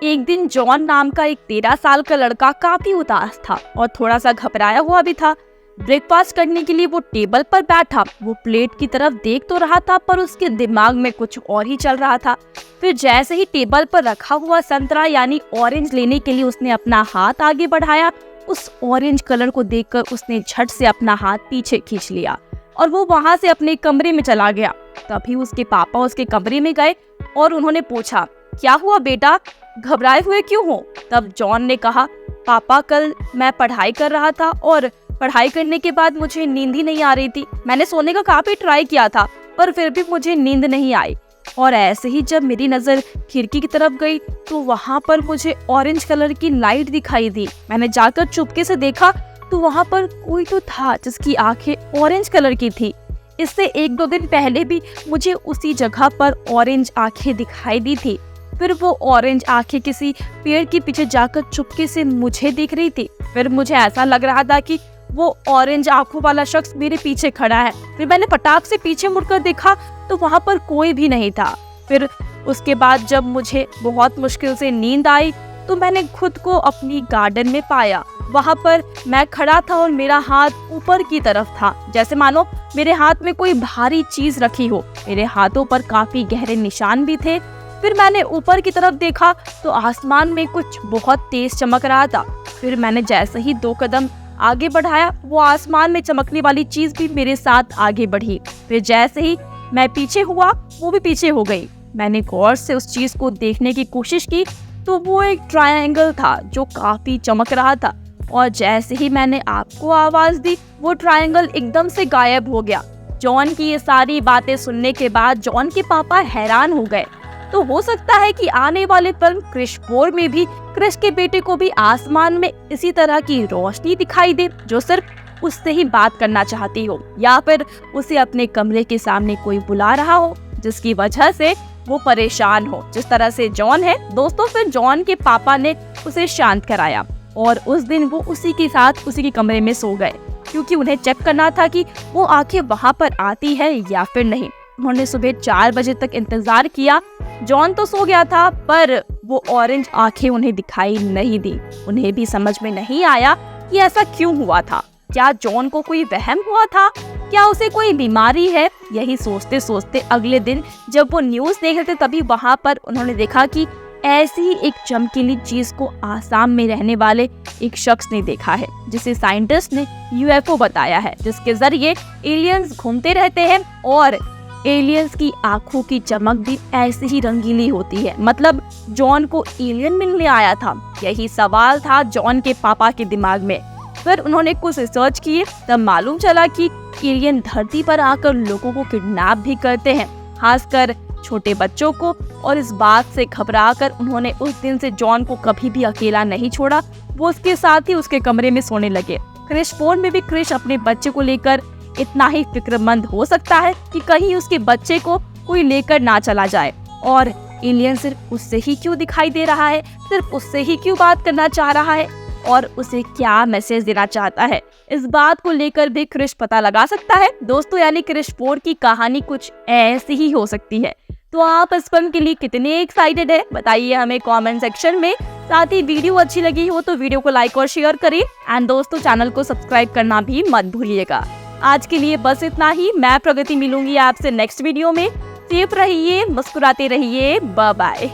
एक दिन जॉन नाम का एक 13 साल का लड़का काफी उदास था और थोड़ा सा घबराया हुआ भी था। ब्रेकफास्ट करने के लिए वो टेबल पर बैठा। वो प्लेट की तरफ देख तो रहा था पर उसके दिमाग में कुछ और ही चल रहा था। फिर जैसे ही टेबल पर रखा हुआ संतरा यानी ऑरेंज लेने के लिए उसने अपना हाथ आगे बढ़ाया, उस ऑरेंज कलर को देखकर उसने झट से अपना हाथ पीछे खींच लिया और वो वहाँ से अपने कमरे में चला गया। तभी उसके पापा उसके कमरे में गए और उन्होंने पूछा, क्या हुआ बेटा, घबराए हुए क्यों हो? तब जॉन ने कहा, पापा कल मैं पढ़ाई कर रहा था और पढ़ाई करने के बाद मुझे नींद ही नहीं आ रही थी। मैंने सोने का काफी ट्राई किया था पर फिर भी मुझे नींद नहीं आई और ऐसे ही जब मेरी नजर खिड़की की तरफ गई तो वहाँ पर मुझे ऑरेंज कलर की लाइट दिखाई दी। मैंने जाकर चुपके से देखा तो वहाँ पर कोई तो था जिसकी आंखें ऑरेंज कलर की थी। इससे 1-2 दिन पहले भी मुझे उसी जगह पर ऑरेंज आंखें दिखाई दी थी। फिर वो ऑरेंज आंखें किसी पेड़ के पीछे जाकर चुपके से मुझे देख रही थी। फिर मुझे ऐसा लग रहा था कि वो ऑरेंज आंखों वाला शख्स मेरे पीछे खड़ा है। फिर मैंने फटाक से पीछे मुड़कर देखा तो वहाँ पर कोई भी नहीं था। फिर उसके बाद जब मुझे बहुत मुश्किल से नींद आई तो मैंने खुद को अपनी गार्डन में पाया। वहाँ पर मैं खड़ा था और मेरा हाथ ऊपर की तरफ था, जैसे मानो मेरे हाथ में कोई भारी चीज रखी हो। मेरे हाथों पर काफी गहरे निशान भी थे। फिर मैंने ऊपर की तरफ देखा तो आसमान में कुछ बहुत तेज चमक रहा था। फिर मैंने जैसे ही 2 कदम आगे बढ़ाया, वो आसमान में चमकने वाली चीज भी मेरे साथ आगे बढ़ी। फिर जैसे ही मैं पीछे हुआ, वो भी पीछे हो गई। मैंने गौर से उस चीज को देखने की कोशिश की तो वो एक ट्रायंगल था जो काफी चमक रहा था और जैसे ही मैंने आपको आवाज दी वो ट्रायंगल एकदम से गायब हो गया। जॉन की ये सारी बातें सुनने के बाद जॉन के पापा हैरान हो गए। तो हो सकता है कि आने वाले फिल्म क्रिश 4 में भी क्रिश के बेटे को भी आसमान में इसी तरह की रोशनी दिखाई दे जो सिर्फ उससे ही बात करना चाहती हो, या फिर उसे अपने कमरे के सामने कोई बुला रहा हो जिसकी वजह से वो परेशान हो, जिस तरह से जॉन है। दोस्तों, फिर जॉन के पापा ने उसे शांत कराया और उस दिन वो उसी के साथ उसी के कमरे में सो गए क्योंकि उन्हें चेक करना था कि वो आंखें वहाँ पर आती है या फिर नहीं। उन्होंने सुबह 4 बजे तक इंतजार किया। जॉन तो सो गया था पर वो ऑरेंज आंखें उन्हें दिखाई नहीं दी। उन्हें भी समझ में नहीं आया कि ऐसा क्यों हुआ था। क्या जॉन को कोई वहम हुआ था? क्या उसे कोई बीमारी है? यही सोचते सोचते अगले दिन जब वो न्यूज़ देख रहे थे तभी वहाँ पर उन्होंने देखा कि ऐसी ही एक चमकीली चीज को आसाम में रहने वाले एक शख्स ने देखा है, जिसे साइंटिस्ट ने यूएफओ बताया है, जिसके जरिए एलियंस घूमते रहते हैं और एलियंस की आंखों की चमक भी ऐसी ही रंगीली होती है। मतलब जॉन को एलियन मिलने आया था? यही सवाल था जॉन के पापा के दिमाग में। फिर उन्होंने कुछ रिसर्च किए, तब मालूम चला कि एलियन धरती पर आकर लोगों को किडनैप भी करते हैं, खासकर छोटे बच्चों को। और इस बात से घबराकर उन्होंने उस दिन से जॉन को कभी भी अकेला नहीं छोड़ा। वो उसके साथ ही उसके कमरे में सोने लगे। क्रिश 4 में भी क्रिश अपने बच्चे को लेकर इतना ही फिक्रमंद हो सकता है कि कहीं उसके बच्चे को कोई लेकर ना चला जाए। और एलियन सिर्फ उससे ही क्यों दिखाई दे रहा है, सिर्फ उससे ही क्यों बात करना चाह रहा है और उसे क्या मैसेज देना चाहता है, इस बात को लेकर भी क्रिश पता लगा सकता है। दोस्तों, यानी क्रिश 4 की कहानी कुछ ऐसी ही हो सकती है। तो आप इस फिल्म के लिए कितने एक्साइटेड है बताइए हमें कमेंट सेक्शन में। साथ ही वीडियो अच्छी लगी हो तो वीडियो को लाइक और शेयर करें एंड दोस्तों चैनल को सब्सक्राइब करना भी मत भूलिएगा। आज के लिए बस इतना ही। मैं प्रगति मिलूंगी आपसे नेक्स्ट वीडियो में। सेफ रहिए, मुस्कुराते रहिए। Bye bye.